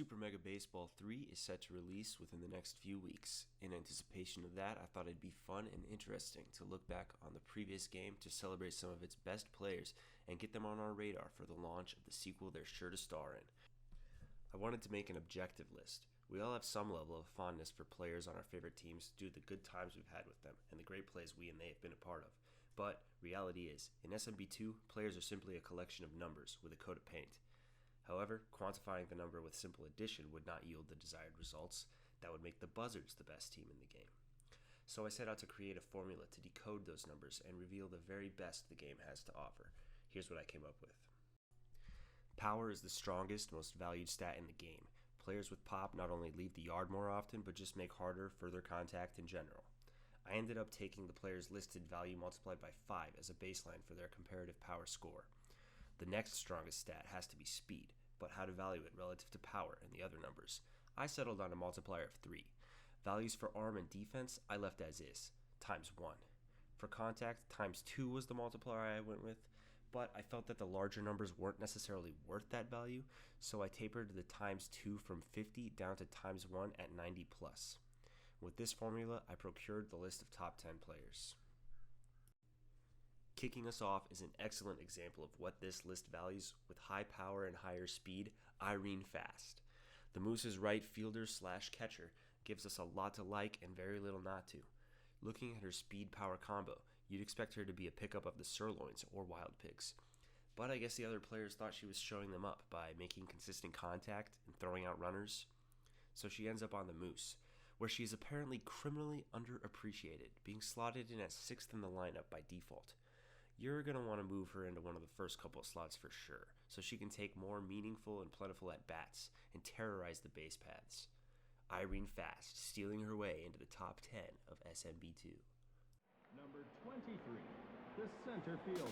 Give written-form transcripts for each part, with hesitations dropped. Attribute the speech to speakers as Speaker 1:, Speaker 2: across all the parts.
Speaker 1: Super Mega Baseball 3 is set to release within the next few weeks. In anticipation of that, I thought it'd be fun and interesting to look back on the previous game to celebrate some of its best players and get them on our radar for the launch of the sequel they're sure to star in. I wanted to make an objective list. We all have some level of fondness for players on our favorite teams due to the good times we've had with them and the great plays we and they have been a part of. But reality is, in SMB2, players are simply a collection of numbers with a coat of paint. However, quantifying the number with simple addition would not yield the desired results. That would make the Buzzards the best team in the game. So I set out to create a formula to decode those numbers and reveal the very best the game has to offer. Here's what I came up with. Power is the strongest, most valued stat in the game. Players with pop not only leave the yard more often, but just make harder, further contact in general. I ended up taking the player's listed value multiplied by 5 as a baseline for their comparative power score. The next strongest stat has to be speed, but how to value it relative to power and the other numbers. I settled on a multiplier of 3. Values for arm and defense I left as is, times 1. For contact, times 2 was the multiplier I went with, but I felt that the larger numbers weren't necessarily worth that value, so I tapered the times 2 from 50 down to times 1 at 90 plus. With this formula, I procured the list of top 10 players. Kicking us off is an excellent example of what this list values with high power and higher speed, Irene Fast. The Moose's right fielder / catcher gives us a lot to like and very little not to. Looking at her speed-power combo, you'd expect her to be a pickup of the Sirloins or Wild Pigs. But I guess the other players thought she was showing them up by making consistent contact and throwing out runners. So she ends up on the Moose, where she is apparently criminally underappreciated, being slotted in at 6th in the lineup by default. You're going to want to move her into one of the first couple of slots for sure, so she can take more meaningful and plentiful at-bats and terrorize the base paths. Irene Fast stealing her way into the top 10 of SMB2.
Speaker 2: Number 23, the center fielder.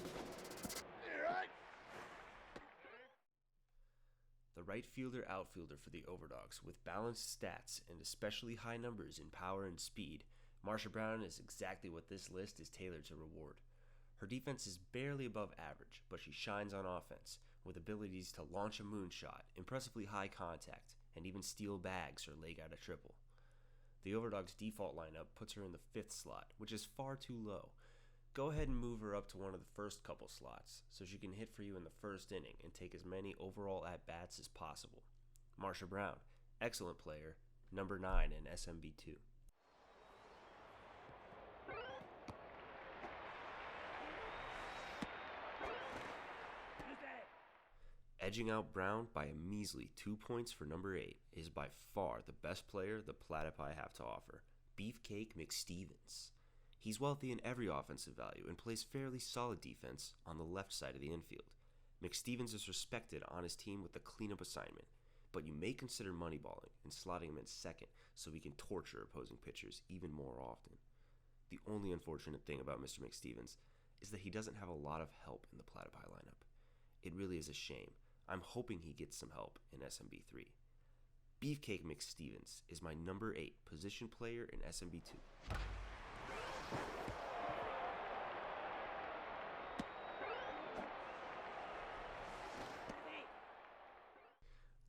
Speaker 1: The right fielder-outfielder for the Overdogs, with balanced stats and especially high numbers in power and speed, Marsha Brown is exactly what this list is tailored to reward. Her defense is barely above average, but she shines on offense, with abilities to launch a moonshot, impressively high contact, and even steal bags or leg out a triple. The Overdogs' default lineup puts her in the 5th slot, which is far too low. Go ahead and move her up to one of the first couple slots, so she can hit for you in the first inning and take as many overall at-bats as possible. Marsha Brown, excellent player, number 9 in SMB2. Edging out Brown by a measly 2 points for number 8 is by far the best player the Platypi have to offer, Beefcake McStevens. He's wealthy in every offensive value and plays fairly solid defense on the left side of the infield. McStevens is respected on his team with the cleanup assignment, but you may consider moneyballing and slotting him in second so he can torture opposing pitchers even more often. The only unfortunate thing about Mr. McStevens is that he doesn't have a lot of help in the Platypi lineup. It really is a shame. I'm hoping he gets some help in SMB3. Beefcake McStevens is my number 8 position player in SMB2.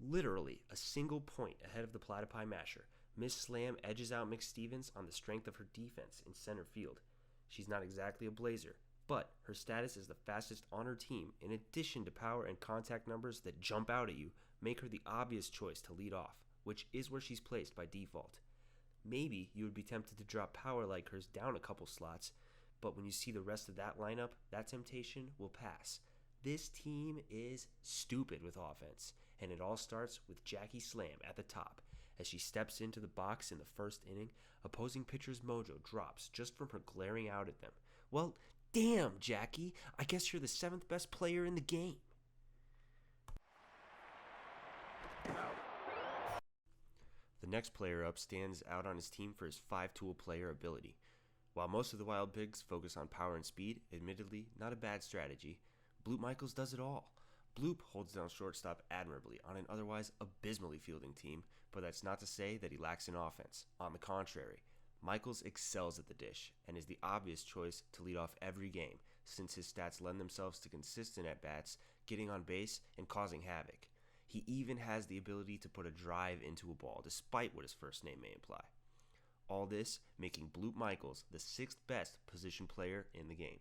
Speaker 1: Literally a single point ahead of the Platypi masher, Miss Slam edges out McStevens on the strength of her defense in center field. She's not exactly a blazer, but her status as the fastest on her team, in addition to power and contact numbers that jump out at you, make her the obvious choice to lead off, which is where she's placed by default. Maybe you would be tempted to drop power like hers down a couple slots, but when you see the rest of that lineup, that temptation will pass. This team is stupid with offense, and it all starts with Jackie Slam at the top. As she steps into the box in the first inning, opposing pitcher's mojo drops just from her glaring out at them. Well, damn, Jackie, I guess you're the 7th best player in the game. The next player up stands out on his team for his 5-tool player ability. While most of the Wild Pigs focus on power and speed, admittedly not a bad strategy, Bloop Michaels does it all. Bloop holds down shortstop admirably on an otherwise abysmally fielding team, but that's not to say that he lacks in offense. On the contrary, Michaels excels at the dish and is the obvious choice to lead off every game, since his stats lend themselves to consistent at-bats, getting on base, and causing havoc. He even has the ability to put a drive into a ball, despite what his first name may imply. All this making Bloop Michaels the 6th best position player in the game.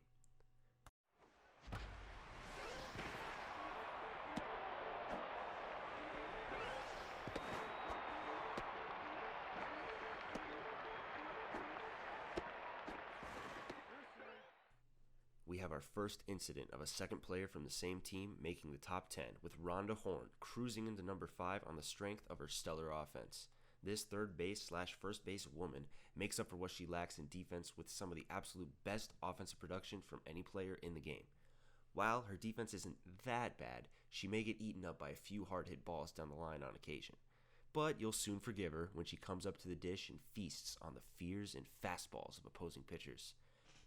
Speaker 1: We have our first incident of a second player from the same team making the top 10, with Rhonda Horn cruising into number 5 on the strength of her stellar offense. This third base / first base woman makes up for what she lacks in defense with some of the absolute best offensive production from any player in the game. While her defense isn't that bad, she may get eaten up by a few hard-hit balls down the line on occasion. But you'll soon forgive her when she comes up to the dish and feasts on the fears and fastballs of opposing pitchers.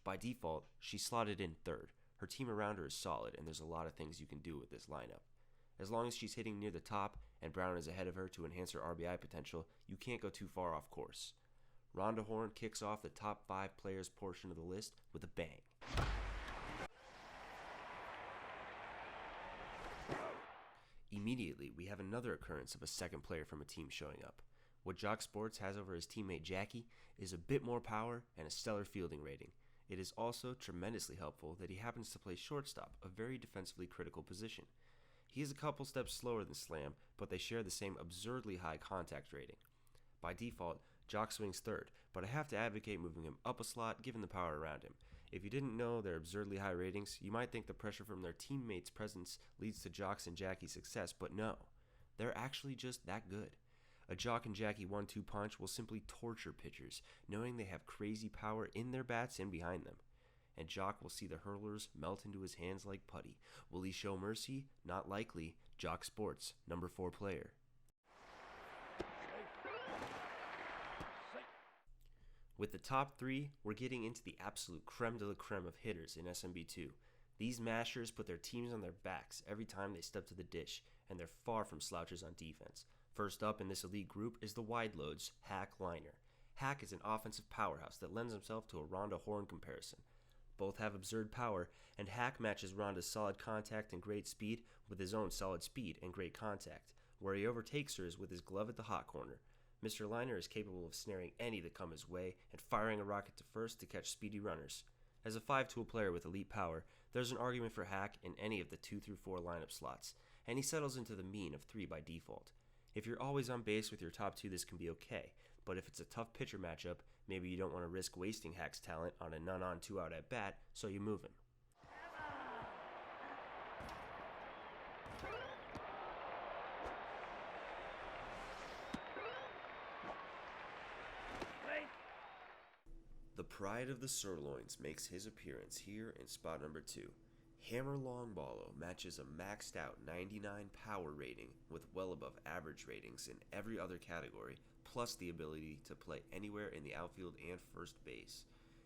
Speaker 1: By default, she's slotted in third. Her team around her is solid, and there's a lot of things you can do with this lineup. As long as she's hitting near the top and Brown is ahead of her to enhance her RBI potential, you can't go too far off course. Rhonda Horn kicks off the top 5 players portion of the list with a bang. Immediately, we have another occurrence of a second player from a team showing up. What Jock Sports has over his teammate Jackie is a bit more power and a stellar fielding rating. It is also tremendously helpful that he happens to play shortstop, a very defensively critical position. He is a couple steps slower than Slam, but they share the same absurdly high contact rating. By default, Jock swings third, but I have to advocate moving him up a slot given the power around him. If you didn't know their absurdly high ratings, you might think the pressure from their teammates' presence leads to Jock's and Jackie's success, but no. They're actually just that good. A Jock and Jackie 1-2 punch will simply torture pitchers, knowing they have crazy power in their bats and behind them. And Jock will see the hurlers melt into his hands like putty. Will he show mercy? Not likely. Jock Sports, number 4 player. With the top 3, we're getting into the absolute creme de la creme of hitters in SMB2. These mashers put their teams on their backs every time they step to the dish, and they're far from slouches on defense. First up in this elite group is the wide loads, Hack Liner. Hack is an offensive powerhouse that lends himself to a Rhonda Horn comparison. Both have absurd power, and Hack matches Rhonda's solid contact and great speed with his own solid speed and great contact. Where he overtakes her is with his glove at the hot corner. Mr. Liner is capable of snaring any that come his way and firing a rocket to first to catch speedy runners. As a 5-tool player with elite power, there's an argument for Hack in any of the 2 through 4 lineup slots, and he settles into the mean of 3 by default. If you're always on base with your top 2, this can be okay, but if it's a tough pitcher matchup, maybe you don't want to risk wasting Hack's talent on a none-on 2-out at bat, so you move him. The pride of the sirloins makes his appearance here in spot number 2. Hammer Longballo matches a maxed out 99 power rating with well above average ratings in every other category, plus the ability to play anywhere in the outfield and first base.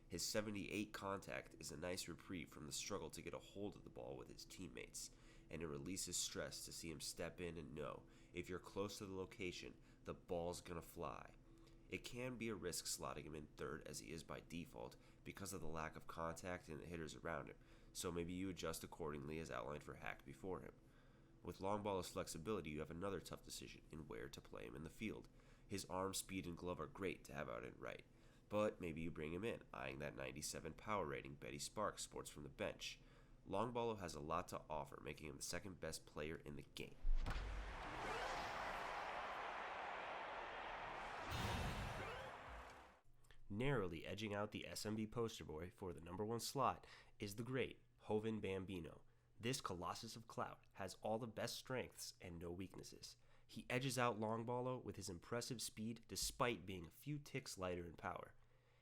Speaker 1: His 78 contact is a nice reprieve from the struggle to get a hold of the ball with his teammates, and it releases stress to see him step in and know, if you're close to the location, the ball's gonna fly. It can be a risk slotting him in third as he is by default because of the lack of contact and the hitters around him, so maybe you adjust accordingly as outlined for Hack before him. With Longballo's flexibility, you have another tough decision in where to play him in the field. His arm, speed, and glove are great to have out in right, but maybe you bring him in, eyeing that 97 power rating Betty Sparks sports from the bench. Longballo has a lot to offer, making him the second best player in the game. Narrowly edging out the SMB poster boy for the number 1 slot is the great Hovind Bambino. This colossus of clout has all the best strengths and no weaknesses. He edges out Longballo with his impressive speed despite being a few ticks lighter in power.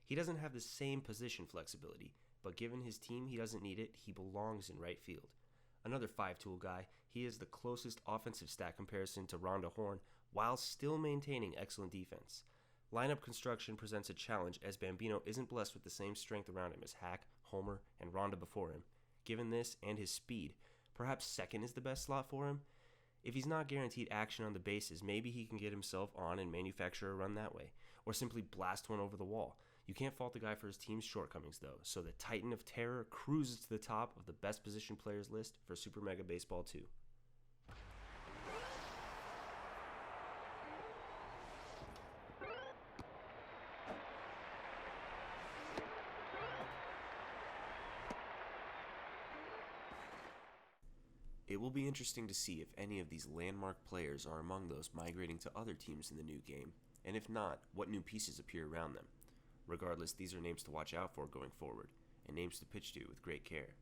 Speaker 1: He doesn't have the same position flexibility, but given his team he doesn't need it, he belongs in right field. Another 5-tool guy, he is the closest offensive stat comparison to Rhonda Horn while still maintaining excellent defense. Lineup construction presents a challenge as Bambino isn't blessed with the same strength around him as Hack, Homer, and Rhonda before him. Given this and his speed, perhaps second is the best slot for him. If he's not guaranteed action on the bases, maybe he can get himself on and manufacture a run that way, or simply blast one over the wall. You can't fault the guy for his team's shortcomings though, so the Titan of Terror cruises to the top of the best position players list for Super Mega Baseball 2. It will be interesting to see if any of these landmark players are among those migrating to other teams in the new game, and if not, what new pieces appear around them. Regardless, these are names to watch out for going forward, and names to pitch to with great care.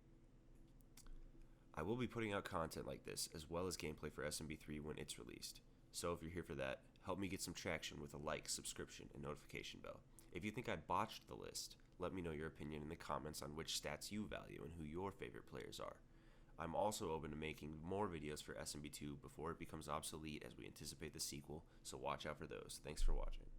Speaker 1: I will be putting out content like this, as well as gameplay for SMB3 when it's released. So if you're here for that, help me get some traction with a like, subscription, and notification bell. If you think I botched the list, let me know your opinion in the comments on which stats you value and who your favorite players are. I'm also open to making more videos for SMB2 before it becomes obsolete as we anticipate the sequel, so watch out for those. Thanks for watching.